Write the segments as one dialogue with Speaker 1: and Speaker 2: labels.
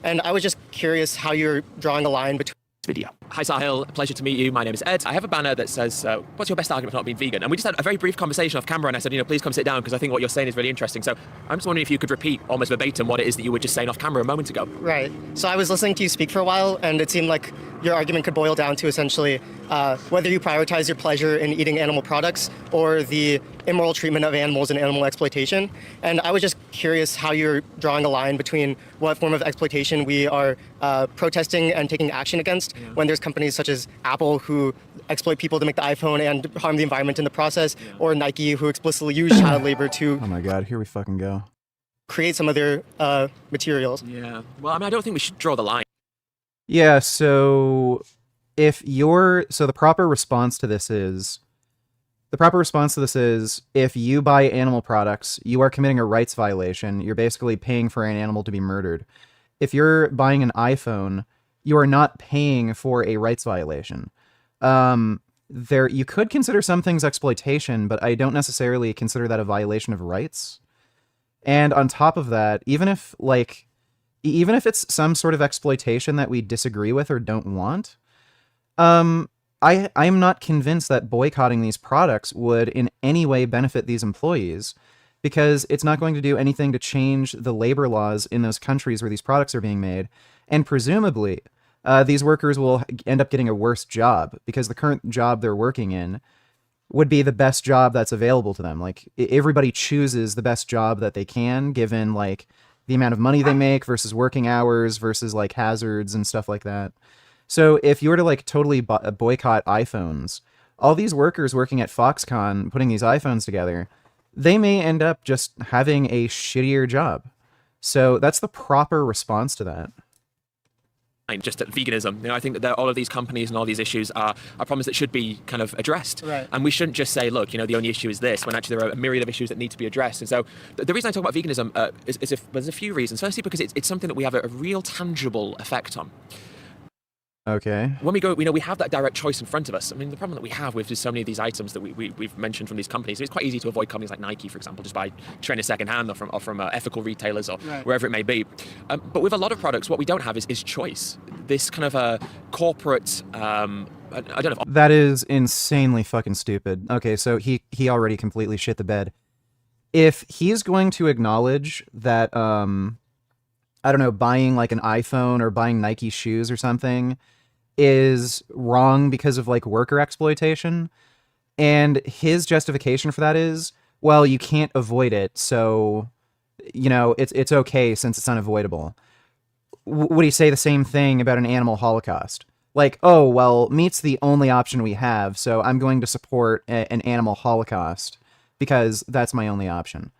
Speaker 1: And I was just curious how you're drawing a line between
Speaker 2: video. Hi Sahil, pleasure to meet you. My name is Ed. I have a banner that says, what's your best argument for not being vegan? And we just had a very brief conversation off camera and I said, please come sit down because I think what you're saying is really interesting. So I'm just wondering if you could repeat almost verbatim what it is that you were just saying off camera a moment ago.
Speaker 1: Right. So I was listening to you speak for a while and it seemed like your argument could boil down to essentially whether you prioritize your pleasure in eating animal products or the immoral treatment of animals and animal exploitation. And I was just curious how you're drawing a line between what form of exploitation we are protesting and taking action against when there's companies such as Apple who exploit people to make the iPhone and harm the environment in the process, or Nike who explicitly use child labor to
Speaker 3: oh my god, here we fucking go.
Speaker 1: create some of their materials.
Speaker 2: Yeah. Well, I mean, I don't think we should draw the line.
Speaker 3: Yeah, so the proper response to this is if you buy animal products, you are committing a rights violation. You're basically paying for an animal to be murdered. If you're buying an iPhone, you are not paying for a rights violation. You could consider some things exploitation, but I don't necessarily consider that a violation of rights. And on top of that, even if it's some sort of exploitation that we disagree with or don't want, I'm not convinced that boycotting these products would in any way benefit these employees, because it's not going to do anything to change the labor laws in those countries where these products are being made. And presumably, these workers will end up getting a worse job because the current job they're working in would be the best job that's available to them. Like, everybody chooses the best job that they can, given like the amount of money they make versus working hours versus like hazards and stuff like that. So if you were to like totally boycott iPhones, all these workers working at Foxconn putting these iPhones together, they may end up just having a shittier job. So that's the proper response to that.
Speaker 2: Just at veganism. I think that all of these companies and all these issues are problems that should be kind of addressed.
Speaker 1: Right.
Speaker 2: And we shouldn't just say, look, the only issue is this, when actually there are a myriad of issues that need to be addressed. And so the reason I talk about veganism is there's a few reasons. Firstly, because it's something that we have a real tangible effect on.
Speaker 3: Okay.
Speaker 2: When we go, we have that direct choice in front of us. I mean, the problem that we have with just so many of these items that we've mentioned from these companies, it's quite easy to avoid companies like Nike, for example, just by training secondhand or from ethical retailers or wherever it may be. But with a lot of products, what we don't have is choice. This kind of a corporate, I don't know.
Speaker 3: That is insanely fucking stupid. Okay, so he already completely shit the bed. If he's going to acknowledge that, I don't know, buying like an iPhone or buying Nike shoes or something is wrong because of like worker exploitation, and his justification for that is, well, you can't avoid it, so it's okay since it's unavoidable. Would he say the same thing about an animal holocaust? Like, oh, well, meat's the only option we have, so I'm going to support an animal holocaust because that's my only option.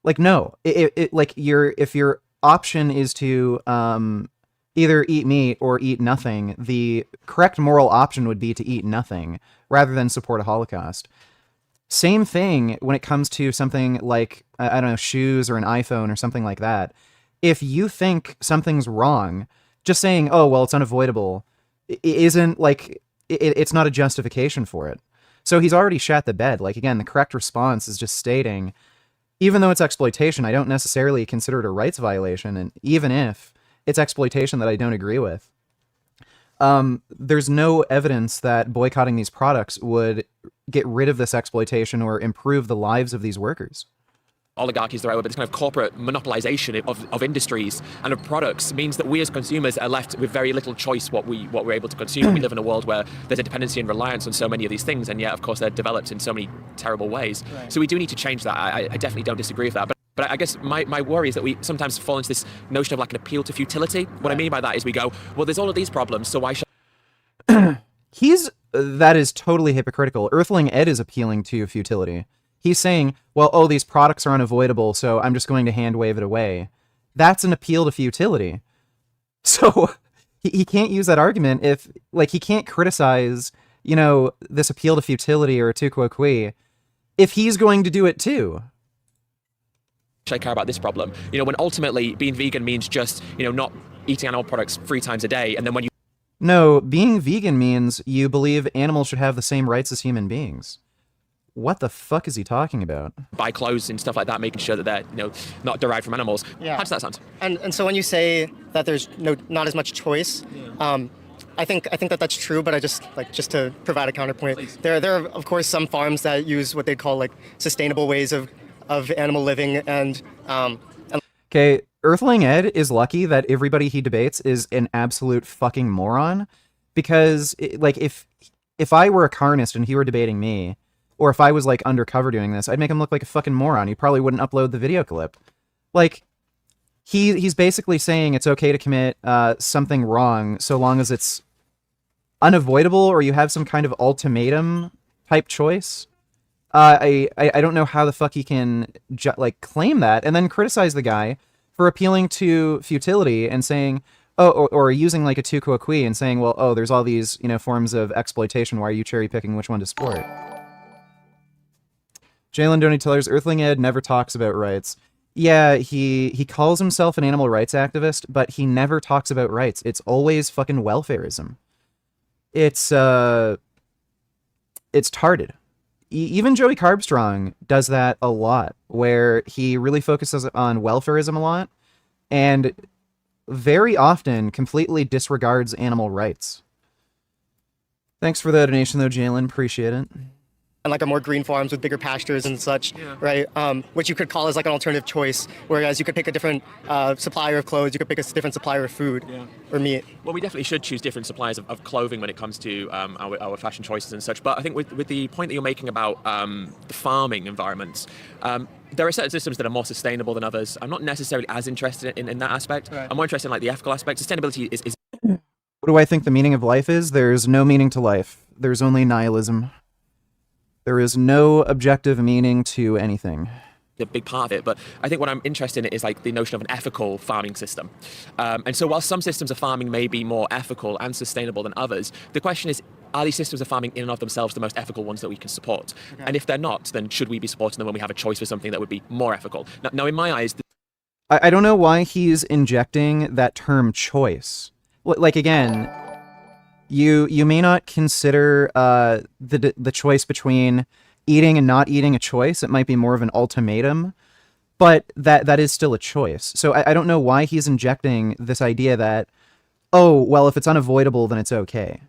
Speaker 3: Like, no, if your option is to either eat meat or eat nothing, the correct moral option would be to eat nothing rather than support a holocaust. Same thing when it comes to something like, I don't know, shoes or an iPhone or something like that. If you think something's wrong, just saying, oh, well, it's unavoidable, isn't like, it's not a justification for it. So he's already shat the bed. Like, again, the correct response is just stating, even though it's exploitation, I don't necessarily consider it a rights violation, and even if it's exploitation that I don't agree with, there's no evidence that boycotting these products would get rid of this exploitation or improve the lives of these workers.
Speaker 2: Oligarchy is the right word, but this kind of corporate monopolization of industries and of products means that we as consumers are left with very little choice what we're able to consume. We live in a world where there's a dependency and reliance on so many of these things, and yet, of course, they're developed in so many terrible ways. Right. So we do need to change that. I definitely don't disagree with that. But I guess my worry is that we sometimes fall into this notion of like an appeal to futility. What I mean by that is we go, well, there's all of these problems, so why should...
Speaker 3: That is totally hypocritical. Earthling Ed is appealing to futility. He's saying, well, oh, these products are unavoidable, so I'm just going to hand wave it away. That's an appeal to futility. So he can't use that argument if, like, he can't criticize, this appeal to futility or tu quo qui if he's going to do it too.
Speaker 2: I care about this problem. When ultimately being vegan means just, not eating animal products 3 times a day, and then when you...
Speaker 3: No, being vegan means you believe animals should have the same rights as human beings. What the fuck is he talking about?
Speaker 2: buy clothes and stuff like that, making sure that they're not derived from animals.
Speaker 1: Yeah.
Speaker 2: How does that sound?
Speaker 1: And so when you say that there's not as much choice, I think that that's true. But I just to provide a counterpoint,
Speaker 2: Please.
Speaker 1: there are of course some farms that use what they call like sustainable ways of animal living and
Speaker 3: Okay, Earthling Ed is lucky that everybody he debates is an absolute fucking moron, because like if I were a carnist and he were debating me, or if I was like undercover doing this, I'd make him look like a fucking moron. He probably wouldn't upload the video clip. Like he's basically saying it's okay to commit something wrong so long as it's unavoidable or you have some kind of ultimatum type choice. I don't know how the fuck he can like claim that and then criticize the guy for appealing to futility and saying, oh, or using like a tu quoque and saying, well, oh, there's all these forms of exploitation. Why are you cherry picking which one to support? Jalen Doney Tellers, Earthling Ed never talks about rights. Yeah, he calls himself an animal rights activist, but he never talks about rights. It's always fucking welfarism. It's tarded. Even Joey Carbstrong does that a lot, where he really focuses on welfarism a lot, and very often completely disregards animal rights. Thanks for the donation, though, Jalen. Appreciate it.
Speaker 1: and like a more green farms with bigger pastures and such, right? Which you could call as like an alternative choice. Whereas you could pick a different supplier of clothes, you could pick a different supplier of food or meat.
Speaker 2: Well, we definitely should choose different suppliers of clothing when it comes to our fashion choices and such. But I think with the point that you're making about the farming environments, there are certain systems that are more sustainable than others. I'm not necessarily as interested in that aspect. Right. I'm more interested in like the ethical aspect. Sustainability is.
Speaker 3: What do I think the meaning of life is? There's no meaning to life. There's only nihilism. There is no objective meaning to anything.
Speaker 2: A big part of it, but I think what I'm interested in is like the notion of an ethical farming system. And so while some systems of farming may be more ethical and sustainable than others, the question is, are these systems of farming in and of themselves the most ethical ones that we can support? Okay. And if they're not, then should we be supporting them when we have a choice for something that would be more ethical? Now in my eyes...
Speaker 3: I don't know why he's injecting that term choice. Like, again, you may not consider the choice between eating and not eating a choice. It might be more of an ultimatum, but that is still a choice. So I don't know why he's injecting this idea that, oh, well, if it's unavoidable, then it's okay.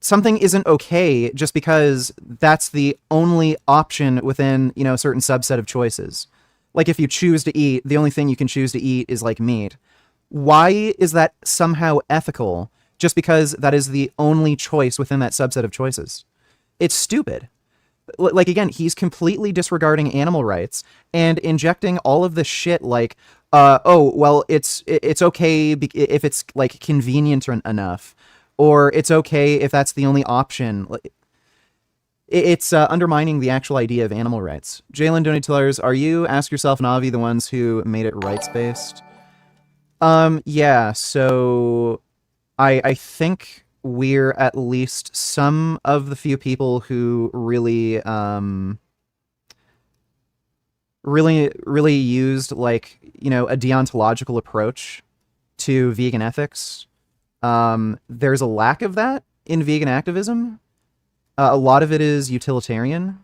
Speaker 3: Something isn't okay just because that's the only option within, a certain subset of choices. Like if you choose to eat, the only thing you can choose to eat is like meat. Why is that somehow ethical just because that is the only choice within that subset of choices? It's stupid. Like, again, he's completely disregarding animal rights and injecting all of this shit like, oh, well, it's okay if it's like convenient enough, or it's okay if that's the only option. It's undermining the actual idea of animal rights. Jalen Donatillers, are you, Ask Yourself and Avi, the ones who made it rights-based? Yeah, so I think we're at least some of the few people who really used like, a deontological approach to vegan ethics. There's a lack of that in vegan activism. A lot of it is utilitarian.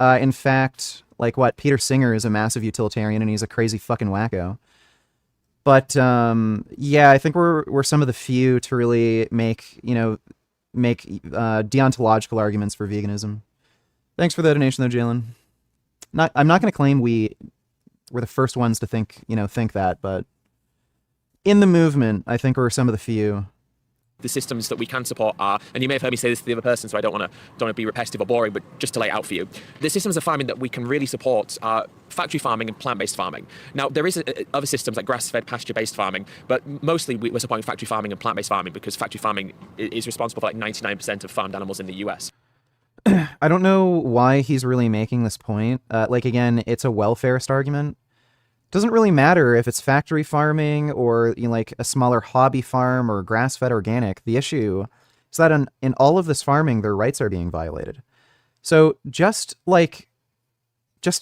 Speaker 3: In fact, like Peter Singer is a massive utilitarian and he's a crazy fucking wacko. But yeah, I think we're some of the few to really make deontological arguments for veganism. Thanks for the donation, though, Jalen. I'm not going to claim we're the first ones to think that, but in the movement, I think we're some of the few.
Speaker 2: The systems that we can support are, and you may have heard me say this to the other person, so I don't want to be repetitive or boring, but just to lay it out for you, the systems of farming that we can really support are factory farming and plant-based farming. Now, there is other systems like grass-fed, pasture-based farming, but mostly we're supporting factory farming and plant-based farming because factory farming is responsible for like 99% of farmed animals in the US.
Speaker 3: I don't know why he's really making this point. Like, again, it's a welfarist argument. Doesn't really matter if it's factory farming or like a smaller hobby farm or grass-fed organic. The issue is that in all of this farming, their rights are being violated. So just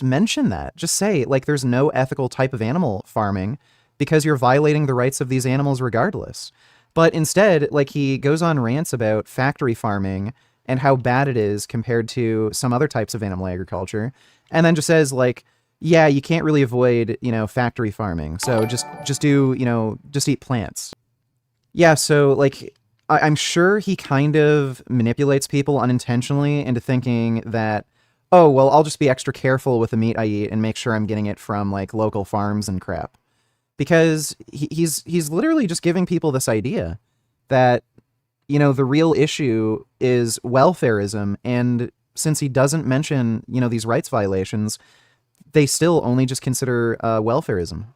Speaker 3: mention that. Just say like there's no ethical type of animal farming because you're violating the rights of these animals regardless. But instead, like he goes on rants about factory farming and how bad it is compared to some other types of animal agriculture, and then just says like, yeah, you can't really avoid, factory farming, so just do, just eat plants. Yeah, so like I'm sure he kind of manipulates people unintentionally into thinking that, oh, well, I'll just be extra careful with the meat I eat and make sure I'm getting it from like local farms and crap. Because he's literally just giving people this idea that, the real issue is welfareism, and since he doesn't mention, these rights violations, they still only just consider welfareism.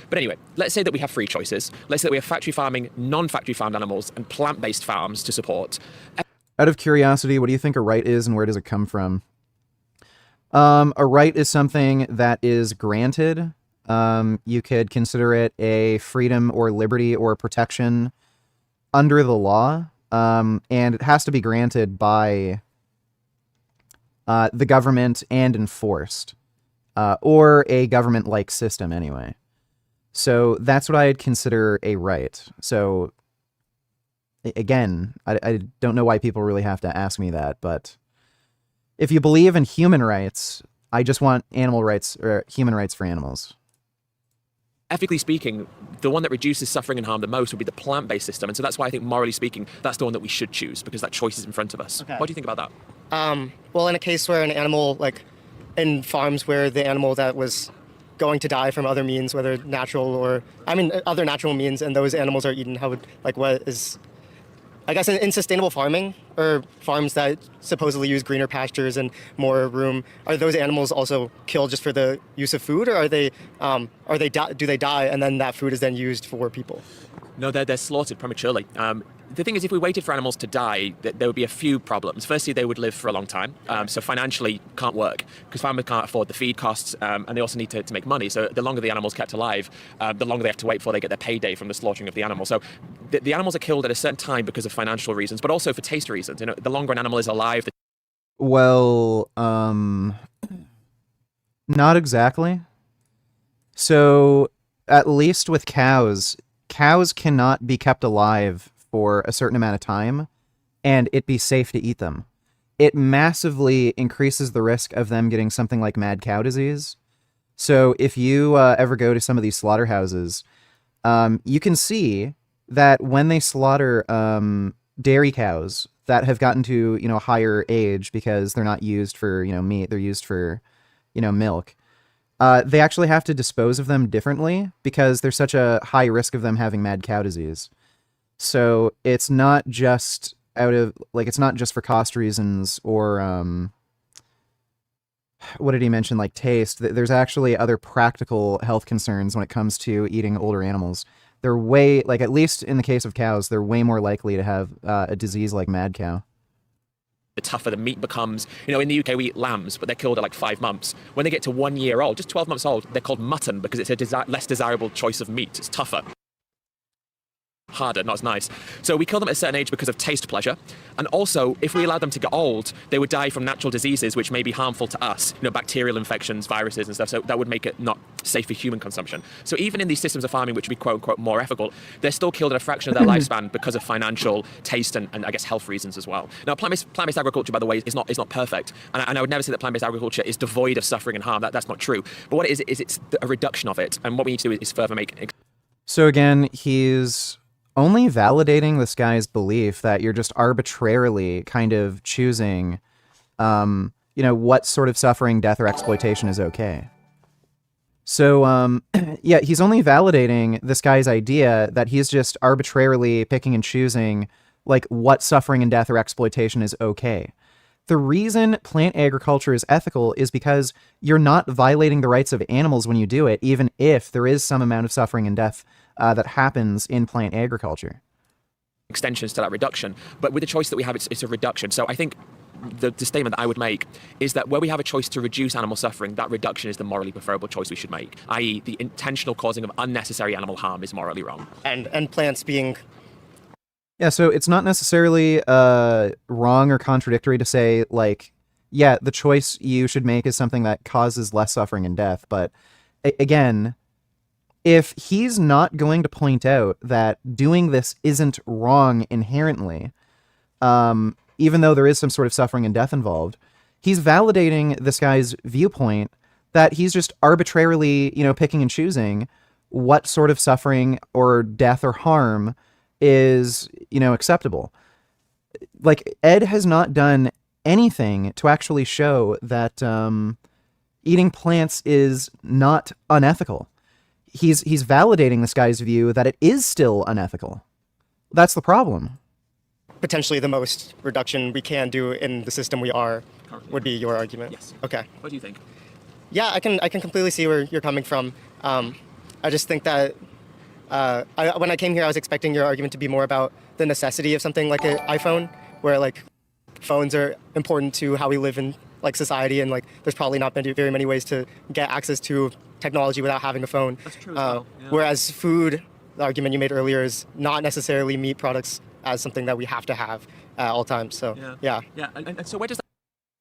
Speaker 2: But anyway, let's say that we have three choices. Let's say that we have factory farming, non-factory farmed animals, and plant-based farms to support.
Speaker 3: Out of curiosity, what do you think a right is, and where does it come from? A right is something that is granted. You could consider it a freedom or liberty or protection under the law, and it has to be granted by the government and enforced, or a government-like system anyway. So that's what I'd consider a right. So again, I don't know why people really have to ask me that, but if you believe in human rights, I just want animal rights or human rights for animals.
Speaker 2: Ethically speaking, the one that reduces suffering and harm the most would be the plant-based system. And so that's why I think, morally speaking, that's the one that we should choose, because that choice is in front of us.
Speaker 1: Okay.
Speaker 2: What do you think about that?
Speaker 1: Well, in a case where an animal, like in farms where the animal that was going to die from other means, whether natural or, other natural means, and those animals are eaten, what is, I guess, in sustainable farming, or farms that supposedly use greener pastures and more room, are those animals also killed just for the use of food, or are they do they die and then that food is then used for people?
Speaker 2: No, they're slaughtered prematurely. The thing is, if we waited for animals to die, there would be a few problems. Firstly, they would live for a long time, so financially can't work, because farmers can't afford the feed costs, and they also need to make money. So the longer the animal's kept alive, the longer they have to wait before they get their payday from the slaughtering of the animal. So the animals are killed at a certain time because of financial reasons, but also for taste reasons. The longer an animal is alive,
Speaker 3: Well, not exactly. So at least with cows cannot be kept alive for a certain amount of time and it be safe to eat them. It massively increases the risk of them getting something like mad cow disease. So if you ever go to some of these slaughterhouses, you can see that when they slaughter dairy cows that have gotten to, higher age because they're not used for, meat, they're used for, milk. They actually have to dispose of them differently because there's such a high risk of them having mad cow disease. So it's not just it's not just for cost reasons or, what did he mention? Like taste. There's actually other practical health concerns when it comes to eating older animals. They're way, at least in the case of cows, they're way more likely to have a disease like mad cow.
Speaker 2: the tougher the meat becomes. In the UK we eat lambs, but they're killed at like 5 months. When they get to 1 year old, just 12 months old, they're called mutton because it's a less desirable choice of meat. It's tougher. Harder, not as nice. So we kill them at a certain age because of taste pleasure. And also, if we allowed them to get old, they would die from natural diseases which may be harmful to us, bacterial infections, viruses and stuff. So that would make it not safe for human consumption. So even in these systems of farming, which would be quote unquote more ethical, they're still killed at a fraction of their lifespan because of financial, taste and I guess health reasons as well. Now plant-based agriculture, by the way, is not perfect. And I would never say that plant-based agriculture is devoid of suffering and harm. That's not true. But what it is it's a reduction of it. And what we need to do is further make.
Speaker 3: So again, he's only validating this guy's belief that you're just arbitrarily kind of choosing, what sort of suffering, death, or exploitation is okay. So, yeah, he's only validating this guy's idea that he's just arbitrarily picking and choosing, what suffering and death or exploitation is okay. The reason plant agriculture is ethical is because you're not violating the rights of animals when you do it, even if there is some amount of suffering and death that happens in plant agriculture.
Speaker 2: Extensions to that reduction, but with the choice that we have, it's a reduction. So I think the statement that I would make is that where we have a choice to reduce animal suffering, that reduction is the morally preferable choice we should make, i.e. the intentional causing of unnecessary animal harm is morally wrong.
Speaker 1: And plants being...
Speaker 3: Yeah, so it's not necessarily wrong or contradictory to say, the choice you should make is something that causes less suffering and death, but again, if he's not going to point out that doing this isn't wrong inherently, even though there is some sort of suffering and death involved, he's validating this guy's viewpoint that he's just arbitrarily, picking and choosing what sort of suffering or death or harm is, acceptable. Like, Ed has not done anything to actually show that eating plants is not unethical. He's validating this guy's view that it is still unethical. That's the problem.
Speaker 1: Potentially the most reduction we can do in the system we are would be your argument.
Speaker 2: Yes.
Speaker 1: Okay.
Speaker 2: What do you think?
Speaker 1: Yeah, I can completely see where you're coming from. I just think that when I came here, I was expecting your argument to be more about the necessity of something like an iPhone, where like phones are important to how we live in like society, and like there's probably not very many ways to get access to technology without having a phone.
Speaker 2: That's true as well. Yeah.
Speaker 1: Whereas food, the argument you made earlier, is not necessarily meat products as something that we have to have at all times. So yeah.
Speaker 2: And so where does that?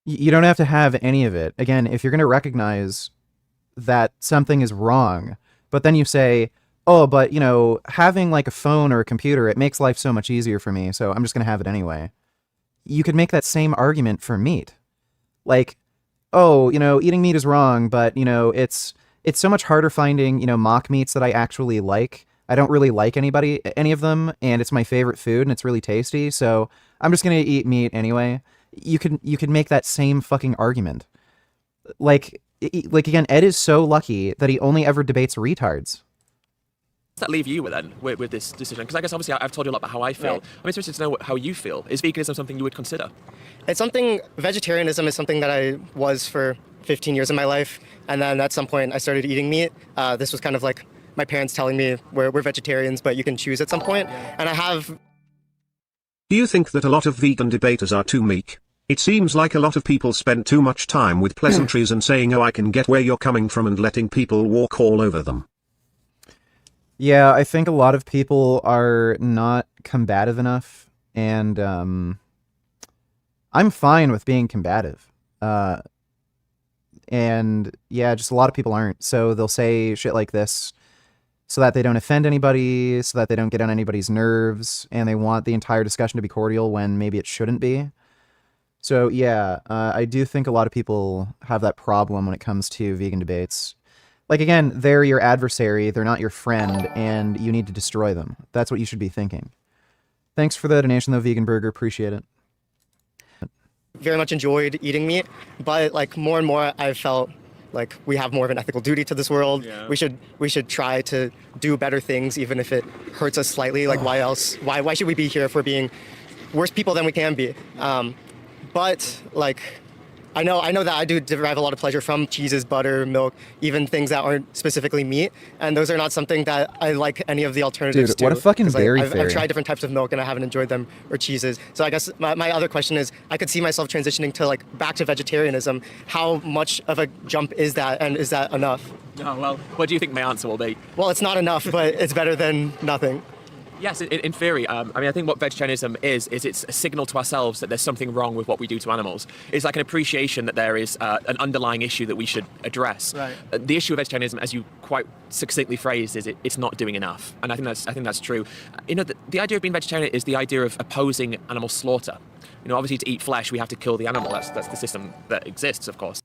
Speaker 3: You don't have to have any of it. Again, if you're going to recognize that something is wrong, but then you say, oh, but having like a phone or a computer, it makes life so much easier for me, so I'm just going to have it anyway. You could make that same argument for meat. Like, oh, eating meat is wrong, but it's so much harder finding, mock meats that I actually like. I don't really like any of them, and it's my favorite food, and it's really tasty, so I'm just going to eat meat anyway. You could make that same fucking argument. Like again, Ed is so lucky that he only ever debates retards.
Speaker 2: Does that leave you with this decision? Because I guess obviously I've told you a lot about how I feel.
Speaker 1: Right.
Speaker 2: I'm interested to know how you feel. Is veganism something you would consider?
Speaker 1: Vegetarianism is something that I was for 15 years of my life, and then at some point I started eating meat. This was kind of like my parents telling me we're vegetarians, but you can choose at some point. And I have.
Speaker 4: Do you think that a lot of vegan debaters are too meek? It seems like a lot of people spend too much time with pleasantries and saying, oh, I can get where you're coming from, and letting people walk all over them.
Speaker 3: Yeah, I think a lot of people are not combative enough, and I'm fine with being combative. And yeah, just a lot of people aren't. So they'll say shit like this so that they don't offend anybody, so that they don't get on anybody's nerves, and they want the entire discussion to be cordial when maybe it shouldn't be. So yeah, I do think a lot of people have that problem when it comes to vegan debates. Like, again, they're your adversary, they're not your friend, and you need to destroy them. That's what you should be thinking. Thanks for the donation, though, Vegan Burger. Appreciate it.
Speaker 1: Very much enjoyed eating meat, but like more and more I've felt like we have more of an ethical duty to this world.
Speaker 2: Yeah.
Speaker 1: We should try to do better things, even if it hurts us slightly. Like, why else? Why should we be here if we're being worse people than we can be? But like, I know that I do derive a lot of pleasure from cheeses, butter, milk, even things that aren't specifically meat, and those are not something that I like any of the alternatives
Speaker 3: Dude,
Speaker 1: to.
Speaker 3: what a fucking
Speaker 1: 'Cause, like,
Speaker 3: dairy
Speaker 1: I've
Speaker 3: fairy.
Speaker 1: tried different types of milk and I haven't enjoyed them, or cheeses. So I guess my other question is, I could see myself transitioning to like back to vegetarianism. How much of a jump is that, and is that enough?
Speaker 2: Oh, well, what do you think my answer will be?
Speaker 1: Well, it's not enough, but it's better than nothing.
Speaker 2: Yes, in theory. I think what vegetarianism is it's a signal to ourselves that there's something wrong with what we do to animals. It's like an appreciation that there is an underlying issue that we should address.
Speaker 1: Right.
Speaker 2: The issue of vegetarianism, as you quite succinctly phrased, is it's not doing enough, and I think that's true. The idea of being vegetarian is the idea of opposing animal slaughter. Obviously, to eat flesh, we have to kill the animal. That's the system that exists, of course.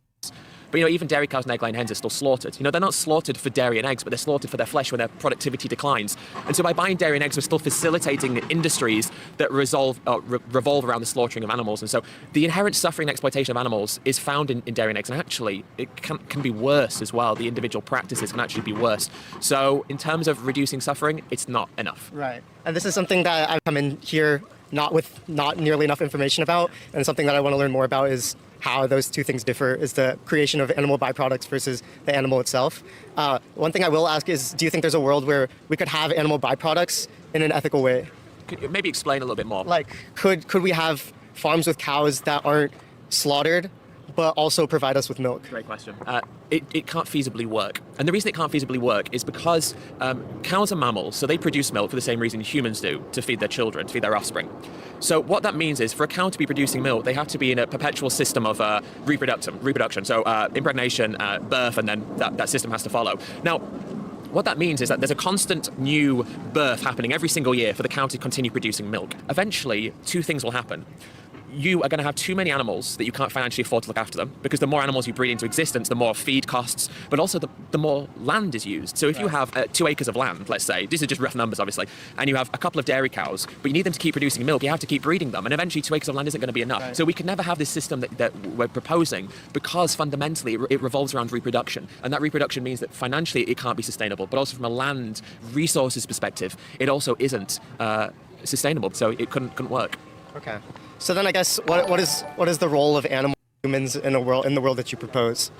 Speaker 2: But even dairy cows and egg-laying hens are still slaughtered. They're not slaughtered for dairy and eggs, but they're slaughtered for their flesh when their productivity declines. And so by buying dairy and eggs, we're still facilitating industries that revolve around the slaughtering of animals. And so the inherent suffering and exploitation of animals is found in dairy and eggs. And actually, it can be worse as well. The individual practices can actually be worse. So in terms of reducing suffering, it's not enough.
Speaker 1: Right. And this is something that I've come in here not nearly enough information about, and something that I want to learn more about is how those two things differ, is the creation of animal byproducts versus the animal itself. One thing I will ask is, do you think there's a world where we could have animal byproducts in an ethical way?
Speaker 2: Could you maybe explain a little bit more?
Speaker 1: Like, could we have farms with cows that aren't slaughtered, but also provide us with milk?
Speaker 2: Great question. It can't feasibly work. And the reason it can't feasibly work is because cows are mammals, so they produce milk for the same reason humans do, to feed their children, to feed their offspring. So what that means is, for a cow to be producing milk, they have to be in a perpetual system of reproduction. So impregnation, birth, and then that system has to follow. Now, what that means is that there's a constant new birth happening every single year for the cow to continue producing milk. Eventually, two things will happen. you are going to have too many animals that you can't financially afford to look after them, because the more animals you breed into existence, the more feed costs, but also the more land is used. So if you have 2 acres of land, let's say, this is just rough numbers obviously, and you have a couple of dairy cows, but you need them to keep producing milk, you have to keep breeding them, and eventually 2 acres of land isn't going to be enough. So we can never have this system that we're proposing, because fundamentally it revolves around reproduction, and that reproduction means that financially it can't be sustainable, but also from a land resources perspective, it also isn't sustainable, so it couldn't work.
Speaker 1: Okay. So then I guess what is the role of animal humans in the world that you propose?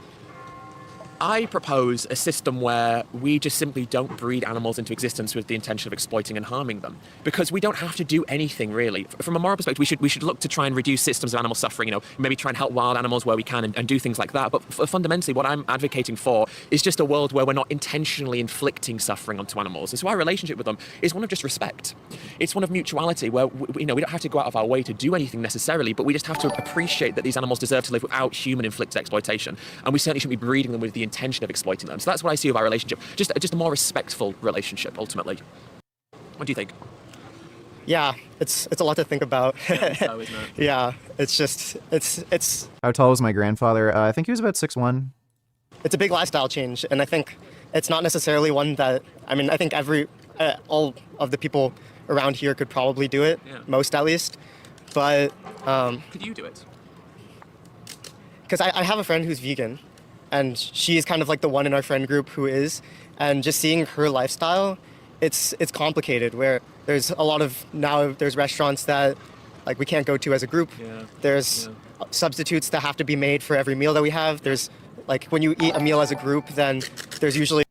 Speaker 2: I propose a system where we just simply don't breed animals into existence with the intention of exploiting and harming them, because we don't have to do anything really. From a moral perspective, we should look to try and reduce systems of animal suffering. Maybe try and help wild animals where we can and do things like that. But fundamentally, what I'm advocating for is just a world where we're not intentionally inflicting suffering onto animals. And so our relationship with them is one of just respect. It's one of mutuality, where we don't have to go out of our way to do anything necessarily, but we just have to appreciate that these animals deserve to live without human-inflicted exploitation, and we certainly shouldn't be breeding them with the intention of exploiting them. So that's what I see of our relationship. Just a more respectful relationship, ultimately. What do you think?
Speaker 1: Yeah, it's a lot to think about.
Speaker 2: So, isn't it?
Speaker 1: Yeah, it's
Speaker 3: How tall was my grandfather? I think he was about 6'1".
Speaker 1: it's a big lifestyle change, and I think it's not necessarily one that, I mean, I think all of the people around here could probably do it, most at least, but
Speaker 2: Could you do it?
Speaker 1: because I have a friend who's vegan, and she's kind of like the one in our friend group who is, and just seeing her lifestyle, it's complicated, where there's there's restaurants that like we can't go to as a group. There's substitutes that have to be made for every meal that we have. There's like when you eat a meal as a group, then there's usually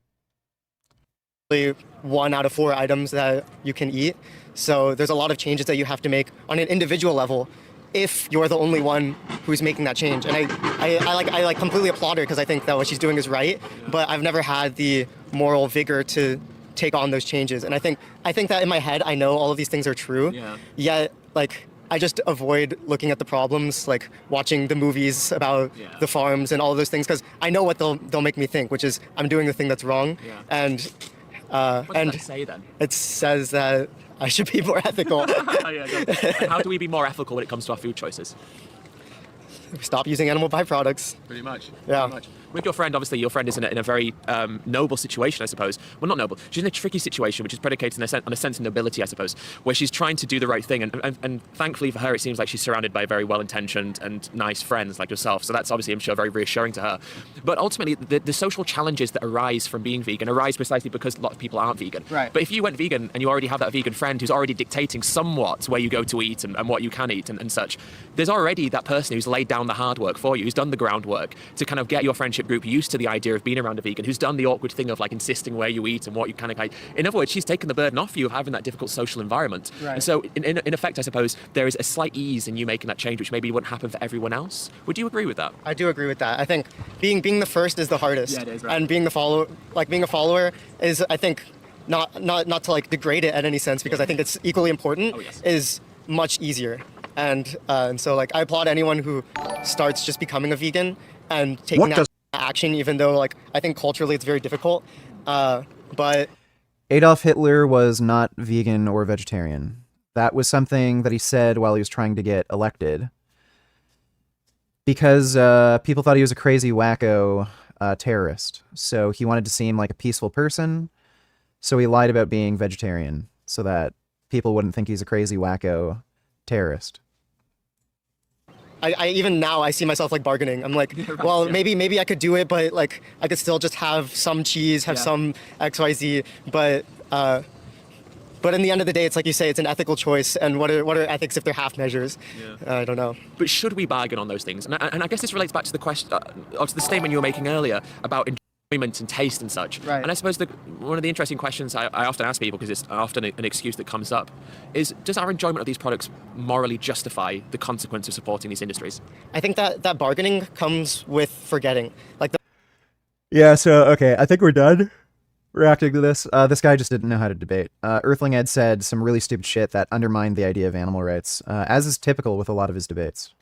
Speaker 1: 1 out of 4 items that you can eat. So there's a lot of changes that you have to make on an individual level if you're the only one who's making that change. And I completely applaud her, because I think that what she's doing is right, but I've never had the moral vigor to take on those changes. And I think that in my head I know all of these things are true, yet like I just avoid looking at the problems, like watching the movies about the farms and all of those things, because I know what they'll make me think, which is I'm doing the thing that's wrong. And
Speaker 2: what does that say then?
Speaker 1: it says that I should be more ethical.
Speaker 2: And how do we be more ethical when it comes to our food choices?
Speaker 1: Stop using animal byproducts.
Speaker 2: Pretty much.
Speaker 1: Yeah.
Speaker 2: Pretty much. With your friend, obviously, your friend is in a very noble situation, I suppose. Well, not noble. She's in a tricky situation, which is predicated on a sense of nobility, I suppose, where she's trying to do the right thing. And thankfully for her, it seems like she's surrounded by very well-intentioned and nice friends like yourself. So that's obviously, I'm sure, very reassuring to her. But ultimately, the social challenges that arise from being vegan arise precisely because a lot of people aren't vegan.
Speaker 1: Right.
Speaker 2: But if you went vegan and you already have that vegan friend who's already dictating somewhat where you go to eat and what you can eat and such, there's already that person who's laid down the hard work for you, who's done the groundwork to kind of get your friendship group used to the idea of being around a vegan, who's done the awkward thing of like insisting where you eat and what you kind of like. In other words, she's taken the burden off you of having that difficult social environment.
Speaker 1: Right.
Speaker 2: And so in effect, I suppose, there is a slight ease in you making that change, which maybe wouldn't happen for everyone else. Would you agree with that?
Speaker 1: I do agree with that. I think being the first is the hardest.
Speaker 2: Yeah, it is, right.
Speaker 1: And being a follower is, I think, not to like degrade it in any sense, because I think it's equally important, is much easier. And so like I applaud anyone who starts just becoming a vegan and taking that action, even though like I think culturally it's very difficult. But
Speaker 3: Adolf Hitler was not vegan or vegetarian. That was something that he said while he was trying to get elected, because people thought he was a crazy wacko terrorist. So he wanted to seem like a peaceful person. So he lied about being vegetarian so that people wouldn't think he's a crazy wacko terrorist.
Speaker 1: I even now I see myself like bargaining. I'm like, well, maybe I could do it, but like I could still just have some cheese, have some XYZ, but in the end of the day, it's like you say, it's an ethical choice. And what are ethics if they're half measures? I don't know.
Speaker 2: But should we bargain on those things? And I guess this relates back to the question, or to the statement you were making earlier about enjoyment and taste and such.
Speaker 1: Right.
Speaker 2: And I suppose one of the interesting questions I often ask people, because it's often an excuse that comes up, is does our enjoyment of these products morally justify the consequence of supporting these industries?
Speaker 1: I think that bargaining comes with forgetting. Like
Speaker 3: Yeah, so, okay, I think we're done reacting to this. This guy just didn't know how to debate. Earthling Ed said some really stupid shit that undermined the idea of animal rights, as is typical with a lot of his debates.